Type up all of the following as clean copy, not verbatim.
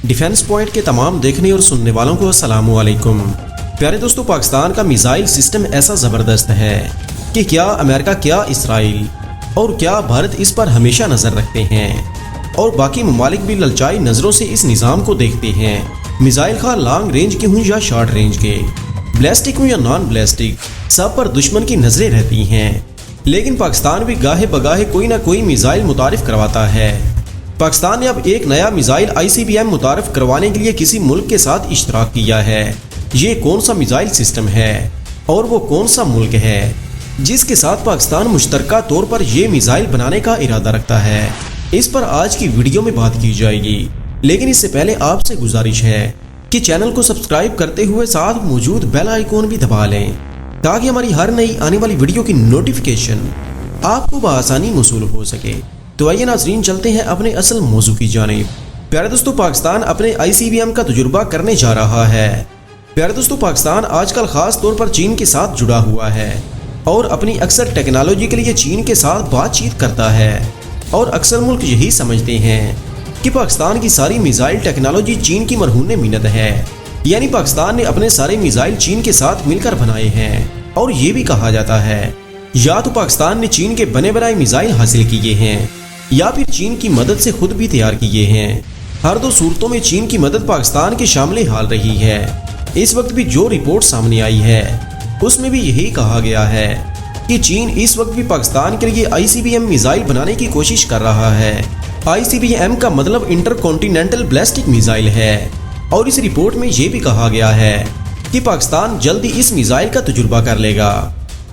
Defence point کے تمام دیکھنے اور سننے والوں کو السلام علیکم۔ پیارے دوستو، پاکستان کا میزائل سسٹم ایسا زبردست ہے کہ کیا امریکہ، کیا اسرائیل اور کیا بھارت اس پر ہمیشہ نظر رکھتے ہیں، اور باقی ممالک بھی للچائی نظروں سے اس نظام کو دیکھتے ہیں۔ میزائل خواہ لانگ رینج کے ہوں یا شارٹ رینج کے، بلیسٹک ہوں یا نان بلیسٹک، سب پر دشمن کی نظریں رہتی ہیں۔ لیکن پاکستان بھی گاہے بگاہے کوئی نہ کوئی میزائل متعارف کرواتا ہے۔ پاکستان نے اب ایک نیا میزائل ICBM متعارف کروانے کے لیے کسی ملک کے ساتھ اشتراک کیا ہے۔ یہ کون سا میزائل سسٹم ہے اور وہ کون سا ملک ہے جس کے ساتھ پاکستان مشترکہ طور پر یہ میزائل بنانے کا ارادہ رکھتا ہے، اس پر آج کی ویڈیو میں بات کی جائے گی۔ لیکن اس سے پہلے آپ سے گزارش ہے کہ چینل کو سبسکرائب کرتے ہوئے ساتھ موجود بیل آئیکن بھی دبا لیں تاکہ ہماری ہر نئی آنے والی ویڈیو کی نوٹیفیکیشن آپ کو بآسانی موصول ہو سکے۔ تو آئیے ناظرین، چلتے ہیں اپنے اصل موضوع کی جانب۔ پیارے دوستو، پاکستان اپنے ICBM کا تجربہ کرنے جا رہا ہے۔ پیارے دوستو، پاکستان آج کل خاص طور پر چین کے ساتھ جڑا ہوا ہے اور اپنی اکثر ٹیکنالوجی کے لیے چین کے ساتھ بات چیت کرتا ہے، اور اکثر ملک یہی سمجھتے ہیں کہ پاکستان کی ساری میزائل ٹیکنالوجی چین کی مرہون منت ہے، یعنی پاکستان نے اپنے سارے میزائل چین کے ساتھ مل کر بنائے ہیں۔ اور یہ بھی کہا جاتا ہے یا تو پاکستان نے چین کے بنے بنائے میزائل حاصل کیے ہیں یا پھر چین کی مدد سے خود بھی تیار کیے ہیں۔ ہر دو صورتوں میں چین کی مدد پاکستان کے شامل حال رہی ہے۔ اس وقت بھی جو رپورٹ سامنے آئی ہے اس میں بھی یہی کہا گیا ہے کہ چین اس وقت بھی پاکستان کے لیے ICBM میزائل بنانے کی کوشش کر رہا ہے۔ ICBM کا مطلب انٹر کانٹیننٹل بیلسٹک میزائل ہے، اور اس رپورٹ میں یہ بھی کہا گیا ہے کہ پاکستان جلد ہی اس میزائل کا تجربہ کر لے گا۔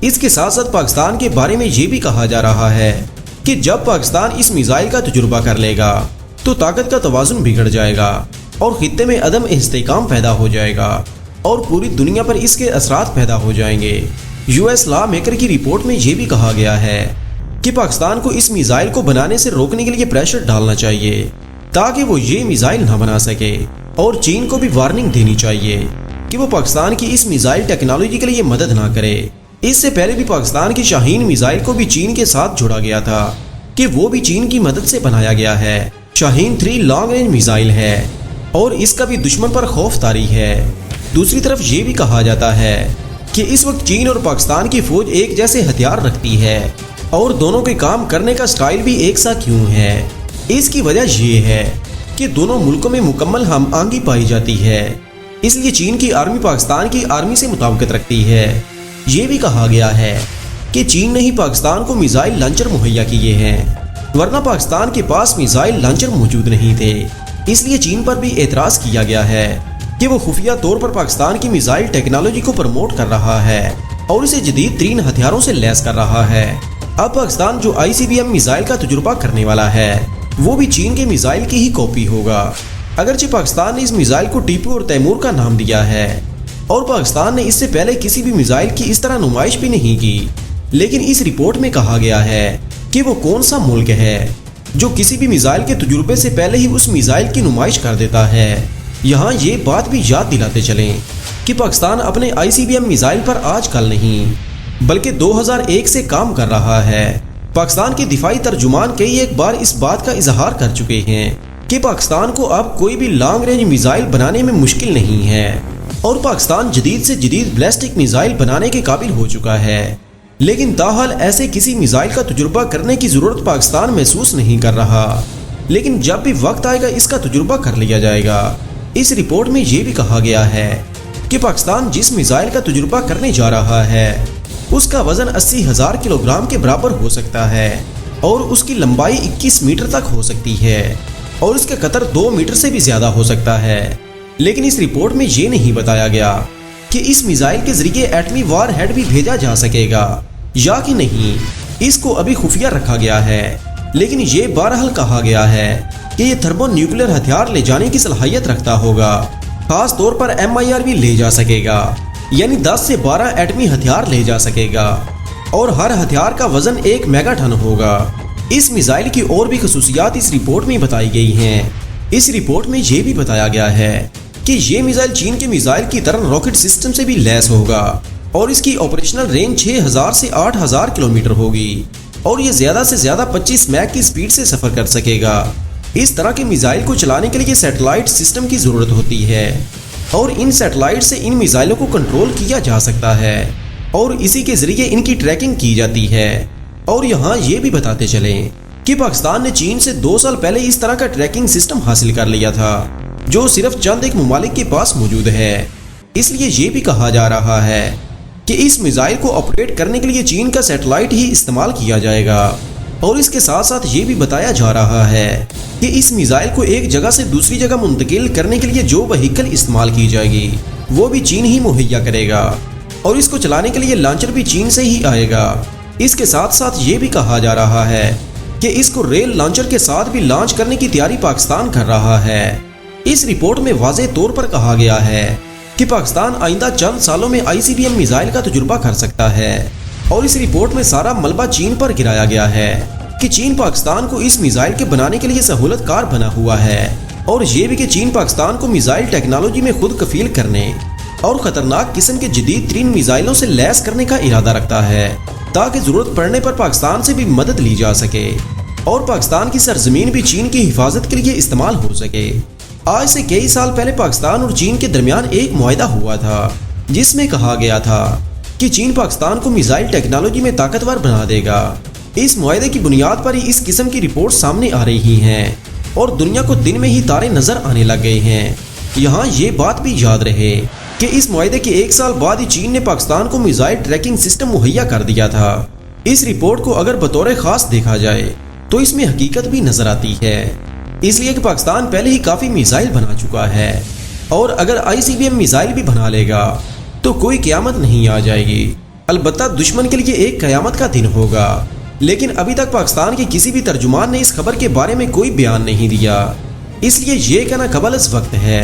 اس کے ساتھ ساتھ پاکستان کے بارے میں یہ بھی کہا جا رہا ہے کہ جب پاکستان اس میزائل کا تجربہ کر لے گا تو طاقت کا توازن بگڑ جائے گا اور خطے میں عدم استحکام پیدا ہو جائے گا اور پوری دنیا پر اس کے اثرات پیدا ہو جائیں گے۔ US لا میکر کی رپورٹ میں یہ بھی کہا گیا ہے کہ پاکستان کو اس میزائل کو بنانے سے روکنے کے لیے پریشر ڈالنا چاہیے تاکہ وہ یہ میزائل نہ بنا سکے، اور چین کو بھی وارننگ دینی چاہیے کہ وہ پاکستان کی اس میزائل ٹیکنالوجی کے لیے مدد نہ کرے۔ اس سے پہلے بھی پاکستان کی شاہین میزائل کو بھی چین کے ساتھ جوڑا گیا تھا کہ وہ بھی چین کی مدد سے بنایا گیا ہے۔ شاہین 3 لانگ رینج میزائل ہے اور اس کا بھی دشمن پر خوف طاری ہے۔ دوسری طرف یہ بھی کہا جاتا ہے کہ اس وقت چین اور پاکستان کی فوج ایک جیسے ہتھیار رکھتی ہے اور دونوں کے کام کرنے کا سٹائل بھی ایک سا کیوں ہے؟ اس کی وجہ یہ ہے کہ دونوں ملکوں میں مکمل ہم آہنگی پائی جاتی ہے، اس لیے چین کی آرمی پاکستان کی آرمی سے مطابقت رکھتی ہے۔ یہ بھی کہا گیا ہے کہ چین نے ہی پاکستان کو میزائل لانچر مہیا کیے ہیں، ورنہ پاکستان کے پاس میزائل لانچر موجود نہیں تھے۔ اس لیے چین پر بھی اعتراض کیا گیا ہے کہ وہ خفیہ طور پر پاکستان کی میزائل ٹیکنالوجی کو پروموٹ کر رہا ہے اور اسے جدید ترین ہتھیاروں سے لیس کر رہا ہے۔ اب پاکستان جو ICBM میزائل کا تجربہ کرنے والا ہے وہ بھی چین کے میزائل کی ہی کاپی ہوگا۔ اگرچہ پاکستان نے اس میزائل کو ٹیپو اور تیمور کا نام دیا ہے اور پاکستان نے اس سے پہلے کسی بھی میزائل کی اس طرح نمائش بھی نہیں کی، لیکن اس رپورٹ میں کہا گیا ہے کہ وہ کون سا ملک ہے جو کسی بھی میزائل کے تجربے سے پہلے ہی اس میزائل کی نمائش کر دیتا ہے۔ یہاں یہ بات بھی یاد دلاتے چلیں کہ پاکستان اپنے ICBM میزائل پر آج کل نہیں بلکہ 2001 سے کام کر رہا ہے۔ پاکستان کے دفاعی ترجمان کئی ایک بار اس بات کا اظہار کر چکے ہیں کہ پاکستان کو اب کوئی بھی لانگ رینج میزائل بنانے میں مشکل نہیں ہے اور پاکستان جدید سے جدید بیلسٹک میزائل بنانے کے قابل ہو چکا ہے، لیکن تاحال ایسے کسی میزائل کا تجربہ کرنے کی ضرورت پاکستان محسوس نہیں کر رہا، لیکن جب بھی وقت آئے گا اس کا تجربہ کر لیا جائے گا۔ اس رپورٹ میں یہ بھی کہا گیا ہے کہ پاکستان جس میزائل کا تجربہ کرنے جا رہا ہے اس کا وزن 80,000 کلو گرام کے برابر ہو سکتا ہے اور اس کی لمبائی 21 میٹر تک ہو سکتی ہے اور اس کا قطر 2 میٹر سے بھی زیادہ ہو سکتا ہے۔ لیکن اس رپورٹ میں یہ نہیں بتایا گیا کہ اس میزائل کے ذریعے ایٹمی وار ہیڈ بھی بھیجا جا سکے گا یا کہ نہیں، اس کو ابھی خفیہ رکھا گیا ہے۔ لیکن یہ بہرحال کہا گیا ہے کہ یہ تھرمو نیوکلیر ہتھیار لے جانے کی صلاحیت رکھتا ہوگا، خاص طور پر MIR بھی لے جا سکے گا، یعنی 10 سے 12 ایٹمی ہتھیار لے جا سکے گا اور ہر ہتھیار کا وزن 1 میگا ٹن ہوگا۔ اس میزائل کی اور بھی خصوصیات اس رپورٹ میں بتائی گئی ہیں۔ اس رپورٹ میں یہ بھی بتایا گیا ہے کہ یہ میزائل چین کے میزائل کی طرح راکٹ سسٹم سے بھی لیس ہوگا اور اس کی آپریشنل رینج 6000 سے 8000 کلومیٹر ہوگی اور یہ زیادہ سے زیادہ 25 میک کی سپیڈ سے سفر کر سکے گا۔ اس طرح کے میزائل کو چلانے کے لیے سیٹلائٹ سسٹم کی ضرورت ہوتی ہے اور ان سیٹلائٹ سے ان میزائلوں کو کنٹرول کیا جا سکتا ہے اور اسی کے ذریعے ان کی ٹریکنگ کی جاتی ہے۔ اور یہاں یہ بھی بتاتے چلیں کہ پاکستان نے چین سے 2 سال پہلے اس طرح کا ٹریکنگ سسٹم حاصل کر لیا تھا جو صرف چند ایک ممالک کے پاس موجود ہے۔ اس لیے یہ بھی کہا جا رہا ہے کہ اس میزائل کو آپریٹ کرنے کے لیے چین کا سیٹلائٹ ہی استعمال کیا جائے گا، اور اس کے ساتھ ساتھ یہ بھی بتایا جا رہا ہے کہ اس میزائل کو ایک جگہ سے دوسری جگہ منتقل کرنے کے لیے جو وہیکل استعمال کی جائے گی وہ بھی چین ہی مہیا کرے گا، اور اس کو چلانے کے لیے لانچر بھی چین سے ہی آئے گا۔ اس کے ساتھ ساتھ یہ بھی کہا جا رہا ہے کہ اس کو ریل لانچر کے ساتھ بھی لانچ کرنے کی تیاری پاکستان کر رہا ہے۔ اس رپورٹ میں واضح طور پر کہا گیا ہے کہ پاکستان آئندہ چند سالوں میں ICBM میزائل کا تجربہ کر سکتا ہے، اور اس رپورٹ میں سارا ملبہ چین پر گرایا گیا ہے کہ چین پاکستان کو اس میزائل کے بنانے کے لیے سہولت کار بنا ہوا ہے، اور یہ بھی کہ چین پاکستان کو میزائل ٹیکنالوجی میں خود کفیل کرنے اور خطرناک قسم کے جدید ترین میزائلوں سے لیس کرنے کا ارادہ رکھتا ہے تاکہ ضرورت پڑنے پر پاکستان سے بھی مدد لی جا سکے اور پاکستان کی سرزمین بھی چین کی حفاظت کے لیے استعمال ہو سکے۔ آج سے کئی سال پہلے پاکستان اور چین کے درمیان ایک معاہدہ ہوا تھا جس میں کہا گیا تھا کہ چین پاکستان کو میزائل ٹیکنالوجی میں طاقتور بنا دے گا۔ اس معاہدے کی بنیاد پر ہی اس قسم کی رپورٹ سامنے آ رہی ہیں اور دنیا کو دن میں ہی تارے نظر آنے لگ گئے ہیں۔ یہاں یہ بات بھی یاد رہے کہ اس معاہدے کے 1 سال بعد ہی چین نے پاکستان کو میزائل ٹریکنگ سسٹم مہیا کر دیا تھا۔ اس رپورٹ کو اگر بطور خاص دیکھا جائے تو اس میں حقیقت بھی نظر آتی ہے، اس لیے کہ پاکستان پہلے ہی کافی میزائل بنا چکا ہے، اور اگر ICBM میزائل بھی بنا لے گا تو کوئی قیامت نہیں آ جائے گی۔ البتہ دشمن کے لیے ایک قیامت کا دن ہوگا، لیکن ابھی تک پاکستان کے کسی بھی ترجمان نے اس خبر کے بارے میں کوئی بیان نہیں دیا۔ اس لیے یہ کہنا قبل از وقت ہے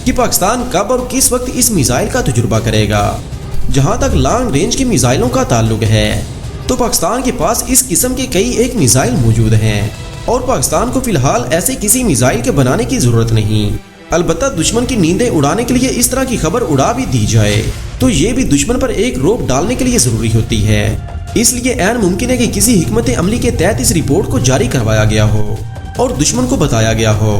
کہ پاکستان کب اور کس وقت اس میزائل کا تجربہ کرے گا۔ جہاں تک لانگ رینج کے میزائلوں کا تعلق ہے تو پاکستان کے پاس اس قسم کے کئی ایک میزائل موجود ہیں، اور پاکستان کو فی الحال ایسے کسی میزائل کے بنانے کی ضرورت نہیں۔ البتہ دشمن کی نیندیں اڑانے کے لیے اس طرح کی خبر اڑا بھی دی جائے تو یہ بھی دشمن پر ایک روک ڈالنے کے لیے ضروری ہوتی ہے۔ اس لیے عین ممکن ہے کہ کسی حکمت عملی کے تحت اس رپورٹ کو جاری کروایا گیا ہو اور دشمن کو بتایا گیا ہو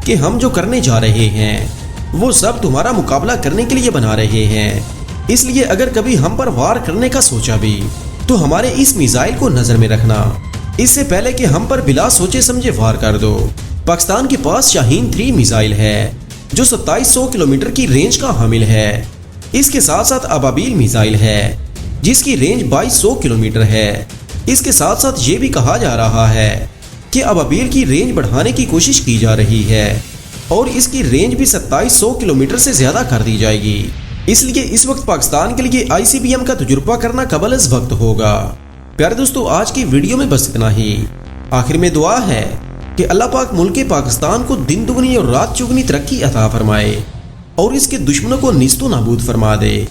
کہ ہم جو کرنے جا رہے ہیں وہ سب تمہارا مقابلہ کرنے کے لیے بنا رہے ہیں، اس لیے اگر کبھی ہم پر وار کرنے کا سوچا بھی تو ہمارے اس میزائل کو نظر میں رکھنا، اس سے پہلے کہ ہم پر بلا سوچے سمجھے وار کر دو۔ پاکستان کے پاس شاہین 3 میزائل ہے جو 2700 کلومیٹر کی رینج کا حامل ہے۔ اس کے ساتھ ساتھ ابابیل میزائل ہے جس کی رینج 2200 کلومیٹر ہے۔ اس کے ساتھ ساتھ یہ بھی کہا جا رہا ہے کہ ابابیل کی رینج بڑھانے کی کوشش کی جا رہی ہے اور اس کی رینج بھی 2700 کلومیٹر سے زیادہ کر دی جائے گی۔ اس لیے اس وقت پاکستان کے لیے ICBM کا تجربہ کرنا قبل از وقت ہوگا۔ پیارے دوستو، آج کی ویڈیو میں بس اتنا ہی۔ آخر میں دعا ہے کہ اللہ پاک ملک پاکستان کو دن دگنی اور رات چگنی ترقی عطا فرمائے اور اس کے دشمنوں کو نیست و نابود فرما دے،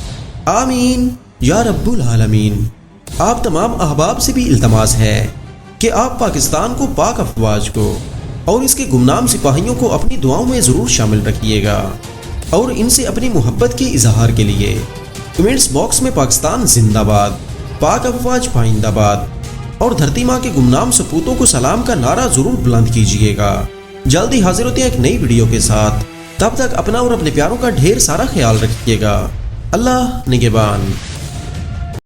آمین یا رب العالمین۔ آپ تمام احباب سے بھی التماس ہے کہ آپ پاکستان کو، پاک افواج کو اور اس کے گمنام سپاہیوں کو اپنی دعاؤں میں ضرور شامل رکھیے گا، اور ان سے اپنی محبت کے اظہار کے لیے کمنٹس باکس میں پاکستان زندہ باد، پاک افواج پائندہ باد اور دھرتی ماں کے گمنام سپوتوں کو سلام کا نعرہ ضرور بلند کیجیے گا۔ جلدی حاضر ہوتے ہیں ایک نئی ویڈیو کے ساتھ، تب تک اپنا اور اپنے پیاروں کا ڈھیر سارا خیال رکھیے گا۔ اللہ نگہبان۔